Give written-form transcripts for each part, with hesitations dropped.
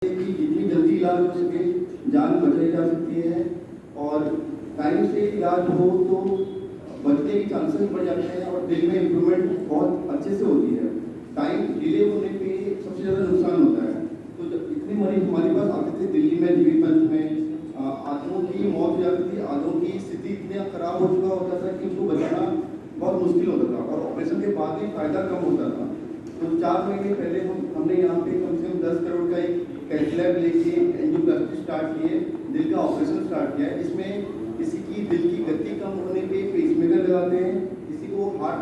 कि जितनी जल्दी इलाज हो सके जान बचाई जा सकती है और टाइम से इलाज हो तो बचने के चांसेस बढ़ जाते हैं और दिल में इम्प्रूवमेंट बहुत अच्छे से होती है। टाइम डिले होने पे सबसे ज़्यादा नुकसान होता है। तो जब इतने मरीज हमारे पास आते थे दिल्ली में जीवित पंच में आधों की मौत हो जाती थी, आधों की स्थिति इतनी खराब हो चुका होता था कि उसको बचाना बहुत मुश्किल होता था और ऑपरेशन के बाद भी फायदा कम होता था। तो 4 महीने पहले हमने यहाँ पे कम से कम 10 करोड़ का एक कैथलैब लेके एंजियोप्लास्टी स्टार्ट किए, दिल का ऑपरेशन स्टार्ट किया है। इसमें किसी की दिल की गति कम होने पे पेसमेकर लगाते हैं, किसी को हार्ट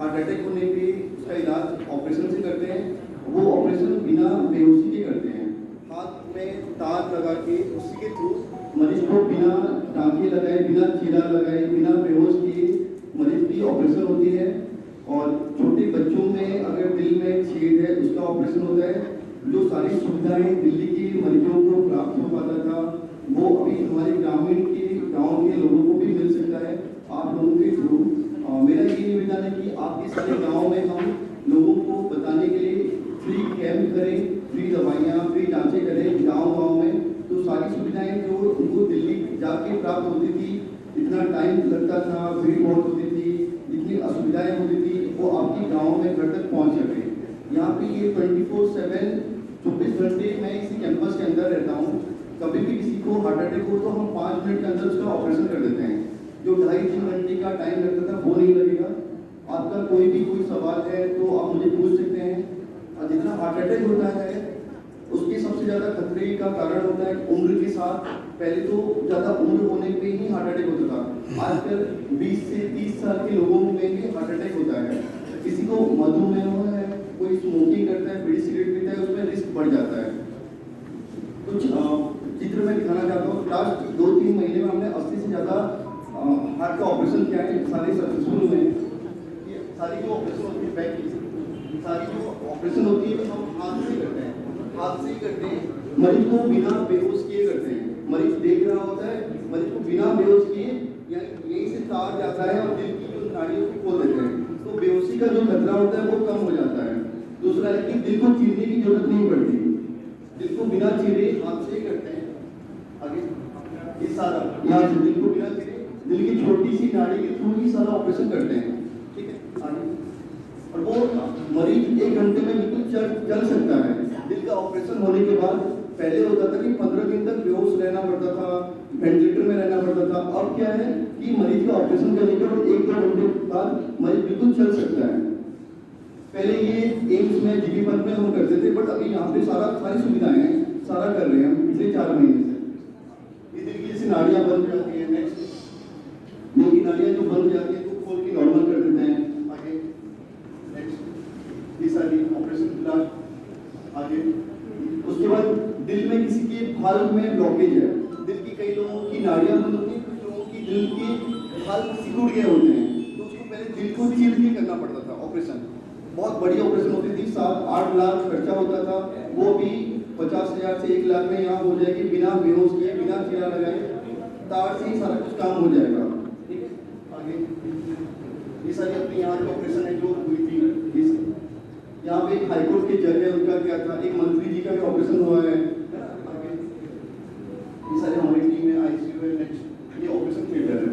अटैक होने पे उसका इलाज ऑपरेशन से करते हैं। वो ऑपरेशन बिना बेहोशी के करते हैं, हाथ में तार लगा के उसी के थ्रू मरीज को बिना टाँके लगाए, बिना चीरा लगाए, बिना बेहोश किए मरीज की ऑपरेशन होती है। और छोटे बच्चों में अगर दिल में छेद है उसका ऑपरेशन होता है। जो सारी सुविधाएं दिल्ली के मरीजों को प्राप्त हो पाता था वो अभी हमारे ग्रामीण के गांव के लोगों को भी मिल सकता है आप लोगों के थ्रू। मेरा ये निवेदन है कि आपके सारे गाँव में हम लोगों को बताने के लिए फ्री कैंप करें, फ्री दवाइयाँ, फ्री जाँचें करें गाँव में। तो सारी सुविधाएं जो उनको दिल्ली जाके प्राप्त होती थी, इतना टाइम लगता था, भीड़ बहुत होती थी, जितनी असुविधाएं होती थी वो आपके गाँव में घर तक पहुँच सके। यहाँ पे ये 24/7 24 घंटे मैं इसी कैंपस के अंदर रहता हूँ। कभी भी किसी को हार्ट अटैक हो तो हम 5 मिनट के अंदर उसका ऑपरेशन कर देते हैं। जो 2.5-3 घंटे का टाइम लगता था वो नहीं लगेगा। आपका कोई सवाल है तो आप मुझे पूछ सकते हैं। और जितना हार्ट अटैक होता है उसके सबसे ज़्यादा खतरे का कारण होता है उम्र के साथ। पहले तो ज़्यादा उम्र होने पे ही हार्ट अटैक होता था, आजकल 20 से 30 साल के लोगों में भी हार्ट अटैक होता है। किसी को मधुमेह है, कोई स्मोकिंग करता है, बीड़ी सिगरेट पीता है, उसमें रिस्क बढ़ जाता है। कुछ चित्र में दिखाना चाहता हूँ। लास्ट 2-3 महीने में हमने 80 से ज़्यादा हार्ट का ऑपरेशन किया है, सारे सक्सेसफुल हुए हैं। ये सारी जो ऑपरेशन होती है बैक की, सारी जो ऑपरेशन होती है हम हाथ से करते हैं, हाथ से ही करते हैं। मरीज को बिना बेहोश किए करते हैं। मरीज देख रहा होता है, मरीज को बिना बेहोश किए यहीं से तार जाता है और दिल की जो नाड़ियों को खोल देते हैं। तो बेहोशी का जो खतरा होता है वो कम हो जाता है। दूसरा है कि दिल को चीरने की जरूरत नहीं पड़ती, दिल को बिना चीरे हाथ से ही करते हैं। आगे ये सारा यहाँ से दिल को बिना चीरे दिल की छोटी सी नाड़ी के थ्रू ही सारा ऑपरेशन करते हैं। ठीक है, आगे। और वो मरीज 1 घंटे में बिल्कुल चल सकता है। दिल का ऑपरेशन होने के बाद पहले होता था कि 15 दिन तक बेहोश रहना पड़ता था, वेंटिलेटर में रहना पड़ता था। अब क्या है कि मरीज का ऑपरेशन करने के बाद 1-2 घंटे बाद मरीज बिल्कुल चल सकता है। पहले ये एम्स में जीबी पंच में हम करते थे, बट अभी यहाँ पे सारी सुविधाएं हैं, सारा कर रहे हैं हम पिछले 4 महीने से। ये दिल की जैसे नाड़ियाँ बंद हो जाती है, नेक्स्ट दिल की नाड़ियाँ जो बंद हो जाती है तो खोल के नॉर्मल कर देते हैं। आगे नेक्स्ट ये सारी ऑपरेशन इलाज। आगे उसके बाद दिल में किसी के भाल्व में ब्लॉकेज है, दिल की कई लोगों की नाड़ियाँ बंद होती हैं, कुछ लोगों की दिल के भाल्व सिकुड़ गए होते हैं, तो उसको पहले दिल को चीर के करना पड़ता था ऑपरेशन। बहुत बड़ी ऑपरेशन होती थी, 7-8 लाख खर्चा होता था, वो भी 50,000 से 1 लाख में यहाँ हो जाएगी, बिना बेहोश किए, बिना चीरा लगाए, तार से ही सारा कुछ काम हो जाएगा। ठीक है, आगे ये सारी अपनी यहाँ की ऑपरेशन है जो हुई थी। यहाँ पे एक हाईकोर्ट के जज है, उनका क्या था, एक मंत्री जी का भी ऑपरेशन हुआ है। आगे ये सारे हमारी टीम में आईसीयू है। नेक्स्ट ये ऑपरेशन थिएटर है।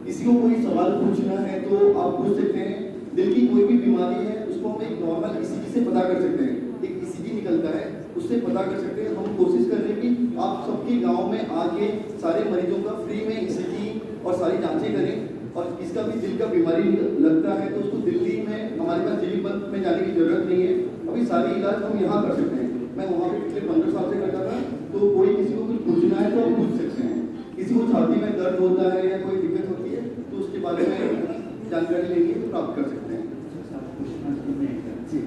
किसी को कोई सवाल पूछना है तो आप पूछ सकते हैं। दिल की कोई भी बीमारी है उसको हम एक नॉर्मल ईसीजी से पता कर सकते हैं, एक ईसीजी निकलता है उससे पता कर सकते हैं। हम कोशिश कर रहे हैं कि आप सबके गाँव में आके सारे मरीजों का फ्री में ईसीजी और सारी जाँचें करें। और किसका भी दिल का बीमारी लगता है तो उसको दिल्ली में हमारे पास जीबी पंच में जाने की जरूरत नहीं है, अभी सारी इलाज हम यहाँ कर सकते हैं। मैं वहाँ पे पिछले 15 साल से करता था, तो कोई किसी को कुछ पूछना है तो आप पूछ सकते हैं। किसी को छाती में दर्द होता है या कोई दिक्कत होती है तो उसके बारे में जानकारी लेनी है तो प्राप्त कर सकते हैं। जी।